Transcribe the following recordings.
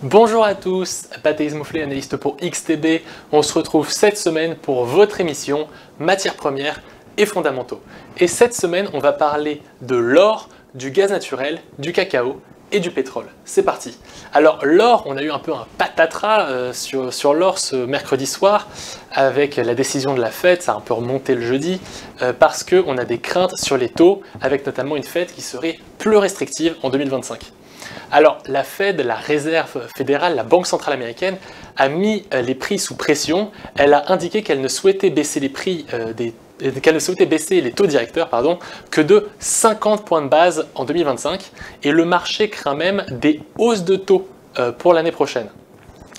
Bonjour à tous, Baptiste Mouflet, analyste pour XTB. On se retrouve cette semaine pour votre émission Matières premières et fondamentaux. Et cette semaine, on va parler de l'or, du gaz naturel, du cacao et du pétrole. C'est parti. Alors l'or, on a eu un peu un patatras sur l'or ce mercredi soir avec la décision de la Fed, ça a un peu remonté le jeudi, parce qu'on a des craintes sur les taux, avec notamment une Fed qui serait plus restrictive en 2025. Alors la Fed, la Réserve fédérale, la Banque centrale américaine, a mis les prix sous pression. Elle a indiqué qu'elle ne souhaitait baisser les prix qu'elle ne souhaitait baisser les taux directeurs que de 50 points de base en 2025 et le marché craint même des hausses de taux pour l'année prochaine.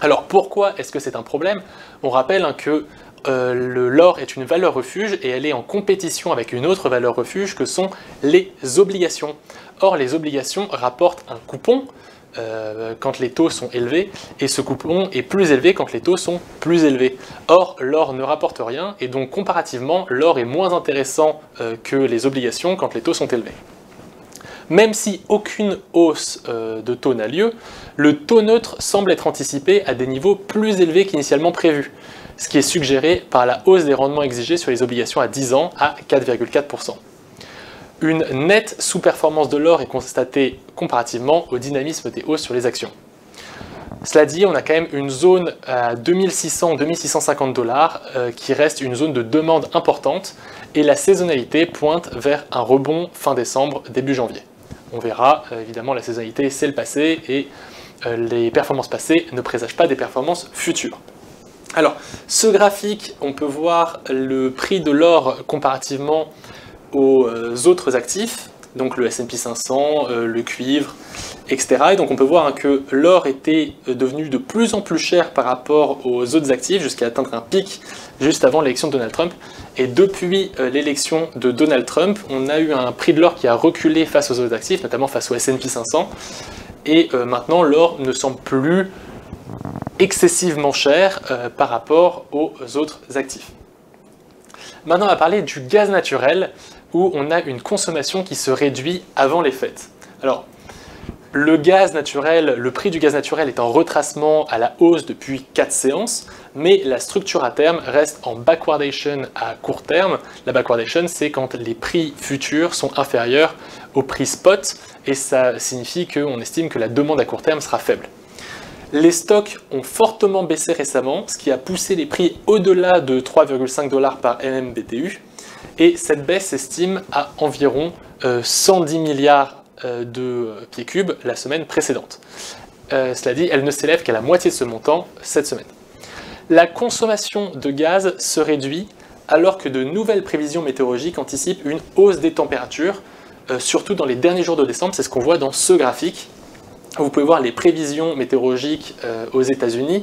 Alors pourquoi est-ce que c'est un problème? On rappelle que l'or est une valeur refuge et elle est en compétition avec une autre valeur refuge que sont les obligations. Or les obligations rapportent un coupon quand les taux sont élevés, et ce coupon est plus élevé quand les taux sont plus élevés. Or, l'or ne rapporte rien, et donc comparativement, l'or est moins intéressant que les obligations quand les taux sont élevés. Même si aucune hausse de taux n'a lieu, le taux neutre semble être anticipé à des niveaux plus élevés qu'initialement prévus, ce qui est suggéré par la hausse des rendements exigés sur les obligations à 10 ans à 4,4%. Une nette sous-performance de l'or est constatée comparativement au dynamisme des hausses sur les actions. Cela dit, on a quand même une zone à 2600-2650 dollars qui reste une zone de demande importante et la saisonnalité pointe vers un rebond fin décembre, début janvier. On verra, évidemment la saisonnalité c'est le passé et les performances passées ne présagent pas des performances futures. Alors, ce graphique, on peut voir le prix de l'or comparativement aux autres actifs, donc le S&P 500, le cuivre, etc. Et donc on peut voir que l'or était devenu de plus en plus cher par rapport aux autres actifs jusqu'à atteindre un pic juste avant l'élection de Donald Trump. Et depuis l'élection de Donald Trump, on a eu un prix de l'or qui a reculé face aux autres actifs, notamment face au S&P 500. Et maintenant, l'or ne semble plus excessivement cher par rapport aux autres actifs. Maintenant, on va parler du gaz naturel, où on a une consommation qui se réduit avant les fêtes. Alors, le gaz naturel, le prix du gaz naturel est en retracement à la hausse depuis 4 séances, mais la structure à terme reste en backwardation à court terme. La backwardation, c'est quand les prix futurs sont inférieurs au prix spot, et ça signifie qu'on estime que la demande à court terme sera faible. Les stocks ont fortement baissé récemment, ce qui a poussé les prix au-delà de 3,5 $ par MMBTU, et cette baisse s'estime à environ 110 milliards de pieds cubes la semaine précédente. Cela dit, elle ne s'élève qu'à la moitié de ce montant cette semaine. La consommation de gaz se réduit alors que de nouvelles prévisions météorologiques anticipent une hausse des températures, surtout dans les derniers jours de décembre, c'est ce qu'on voit dans ce graphique. Vous pouvez voir les prévisions météorologiques aux États-Unis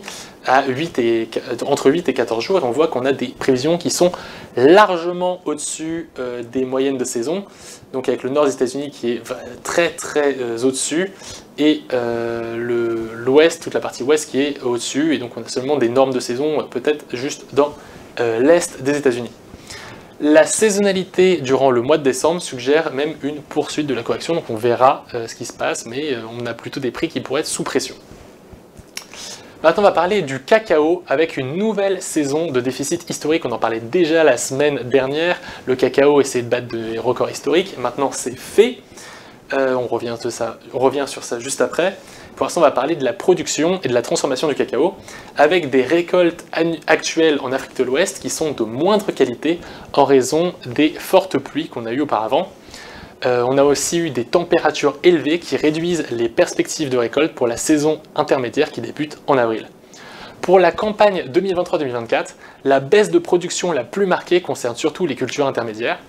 entre 8 et 14 jours, et on voit qu'on a des prévisions qui sont largement au-dessus des moyennes de saison, donc avec le nord des États-Unis qui est très au-dessus, et l'ouest, toute la partie ouest qui est au-dessus, et donc on a seulement des normes de saison peut-être juste dans l'est des États-Unis. La saisonnalité durant le mois de décembre suggère même une poursuite de la correction, donc on verra ce qui se passe, mais on a plutôt des prix qui pourraient être sous pression. Maintenant, on va parler du cacao avec une nouvelle saison de déficit historique. On en parlait déjà la semaine dernière. Le cacao essaie de battre des records historiques. Maintenant, c'est fait. On revient sur ça juste après. Pour l'instant, on va parler de la production et de la transformation du cacao, avec des récoltes actuelles en Afrique de l'Ouest qui sont de moindre qualité en raison des fortes pluies qu'on a eues auparavant. On a aussi eu des températures élevées qui réduisent les perspectives de récolte pour la saison intermédiaire qui débute en avril. Pour la campagne 2023-2024, la baisse de production la plus marquée concerne surtout les cultures intermédiaires.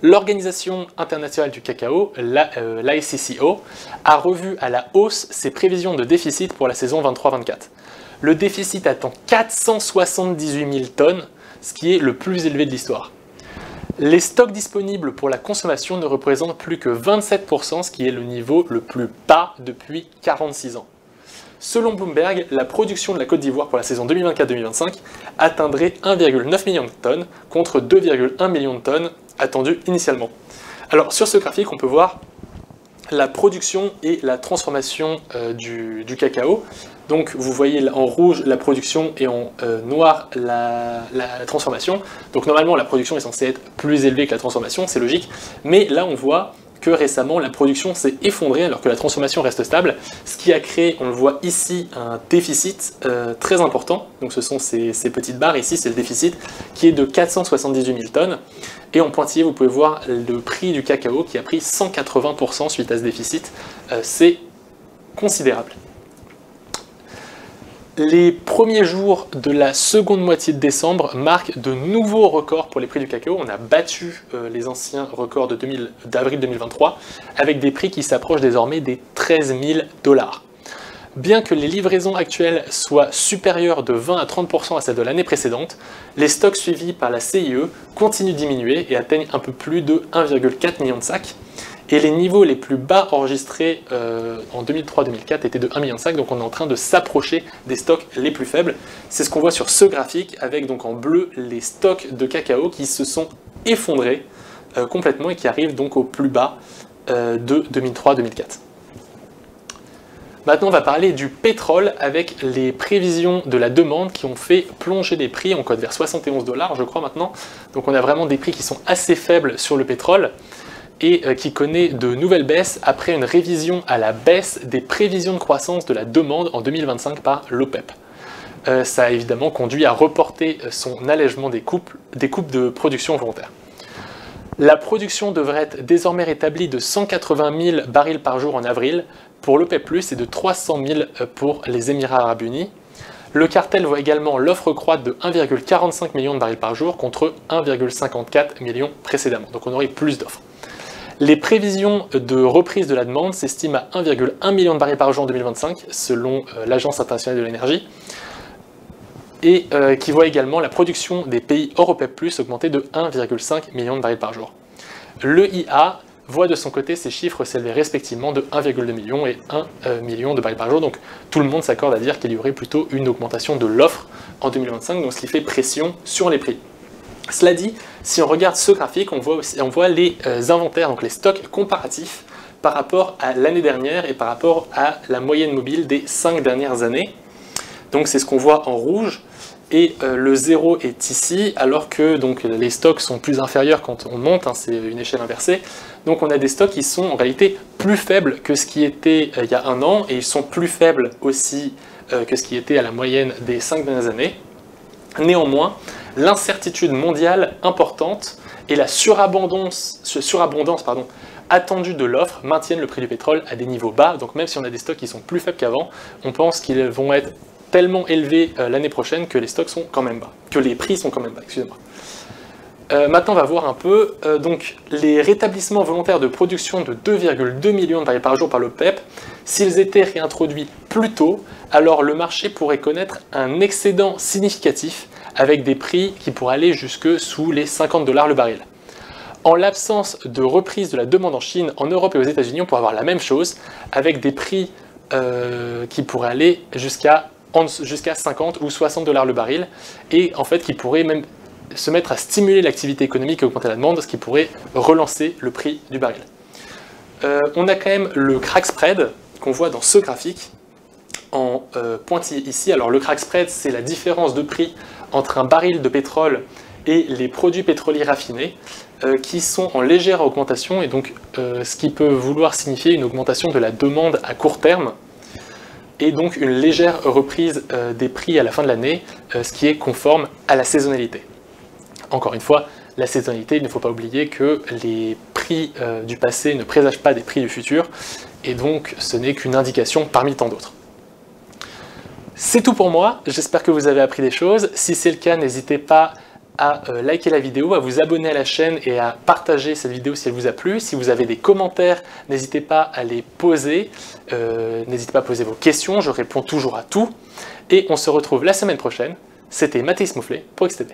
L'Organisation internationale du cacao, l'ICCO, a revu à la hausse ses prévisions de déficit pour la saison 23-24. Le déficit atteint 478 000 tonnes, ce qui est le plus élevé de l'histoire. Les stocks disponibles pour la consommation ne représentent plus que 27%, ce qui est le niveau le plus bas depuis 46 ans. Selon Bloomberg, la production de la Côte d'Ivoire pour la saison 2024-2025 atteindrait 1,9 million de tonnes contre 2,1 millions de tonnes attendues initialement. Alors sur ce graphique, on peut voir la production et la transformation du cacao. Donc vous voyez en rouge la production et en noir la transformation. Donc normalement la production est censée être plus élevée que la transformation, c'est logique, mais là on voit que récemment la production s'est effondrée alors que la transformation reste stable, ce qui a créé, on le voit ici, un déficit très important. Donc ce sont ces petites barres ici, c'est le déficit qui est de 478 000 tonnes. Et en pointillé, vous pouvez voir le prix du cacao qui a pris 180% suite à ce déficit. C'est considérable. Les premiers jours de la seconde moitié de décembre marquent de nouveaux records pour les prix du cacao. On a battu les anciens records d'avril 2023 avec des prix qui s'approchent désormais des 13 000 $. Bien que les livraisons actuelles soient supérieures de 20 à 30% à celles de l'année précédente, les stocks suivis par la CIE continuent de diminuer et atteignent un peu plus de 1,4 million de sacs. Et les niveaux les plus bas enregistrés en 2003-2004 étaient de 1 million de sacs, donc on est en train de s'approcher des stocks les plus faibles. C'est ce qu'on voit sur ce graphique, avec donc en bleu les stocks de cacao qui se sont effondrés complètement et qui arrivent donc au plus bas de 2003-2004. Maintenant, on va parler du pétrole avec les prévisions de la demande qui ont fait plonger les prix. On code vers 71 $, je crois maintenant. Donc on a vraiment des prix qui sont assez faibles sur le pétrole et qui connaît de nouvelles baisses après une révision à la baisse des prévisions de croissance de la demande en 2025 par l'OPEP. Ça a évidemment conduit à reporter son allègement des coupes de production volontaire. La production devrait être désormais rétablie de 180 000 barils par jour en avril pour l'OPEP+, et de 300 000 pour les Émirats Arabes Unis. Le cartel voit également l'offre croître de 1,45 million de barils par jour contre 1,54 million précédemment, donc on aurait plus d'offres. Les prévisions de reprise de la demande s'estiment à 1,1 million de barils par jour en 2025, selon l'Agence internationale de l'énergie, et qui voit également la production des pays hors OPEP+, augmenter de 1,5 million de barils par jour. L'EIA voit de son côté ces chiffres s'élever respectivement de 1,2 million et 1 million de barils par jour, donc tout le monde s'accorde à dire qu'il y aurait plutôt une augmentation de l'offre en 2025, donc ce qui fait pression sur les prix. Cela dit, si on regarde ce graphique, on voit les inventaires, donc les stocks comparatifs par rapport à l'année dernière et par rapport à la moyenne mobile des 5 dernières années. Donc c'est ce qu'on voit en rouge, et le 0 est ici, alors que donc, les stocks sont plus inférieurs quand on monte, hein, c'est une échelle inversée. Donc on a des stocks qui sont en réalité plus faibles que ce qui était il y a un an, et ils sont plus faibles aussi que ce qui était à la moyenne des 5 dernières années. Néanmoins, l'incertitude mondiale importante et la surabondance attendue de l'offre maintiennent le prix du pétrole à des niveaux bas. Donc même si on a des stocks qui sont plus faibles qu'avant, on pense qu'ils vont être tellement élevés l'année prochaine que les stocks sont quand même bas, que les prix sont quand même bas, excusez-moi. Maintenant, on va voir un peu donc les rétablissements volontaires de production de 2,2 millions de barils par jour par l'OPEP. S'ils étaient réintroduits plus tôt, alors le marché pourrait connaître un excédent significatif avec des prix qui pourraient aller jusque sous les 50 $ le baril. En l'absence de reprise de la demande en Chine, en Europe et aux États-Unis, on pourrait avoir la même chose avec des prix qui pourraient aller jusqu'à 50 ou 60 $ le baril, et en fait qui pourraient même se mettre à stimuler l'activité économique et augmenter la demande, ce qui pourrait relancer le prix du baril. On a quand même le crack spread qu'on voit dans ce graphique en pointillé ici. Alors le crack spread, c'est la différence de prix entre un baril de pétrole et les produits pétroliers raffinés qui sont en légère augmentation, et donc ce qui peut vouloir signifier une augmentation de la demande à court terme, et donc une légère reprise des prix à la fin de l'année, ce qui est conforme à la saisonnalité. Encore une fois, la saisonnalité, il ne faut pas oublier que les prix du passé ne présagent pas des prix du futur, et donc ce n'est qu'une indication parmi tant d'autres. C'est tout pour moi, j'espère que vous avez appris des choses. Si c'est le cas, n'hésitez pas à liker la vidéo, à vous abonner à la chaîne et à partager cette vidéo si elle vous a plu. Si vous avez des commentaires, n'hésitez pas à les poser, n'hésitez pas à poser vos questions, je réponds toujours à tout. Et on se retrouve la semaine prochaine. C'était Mathis Mouflet pour XTB.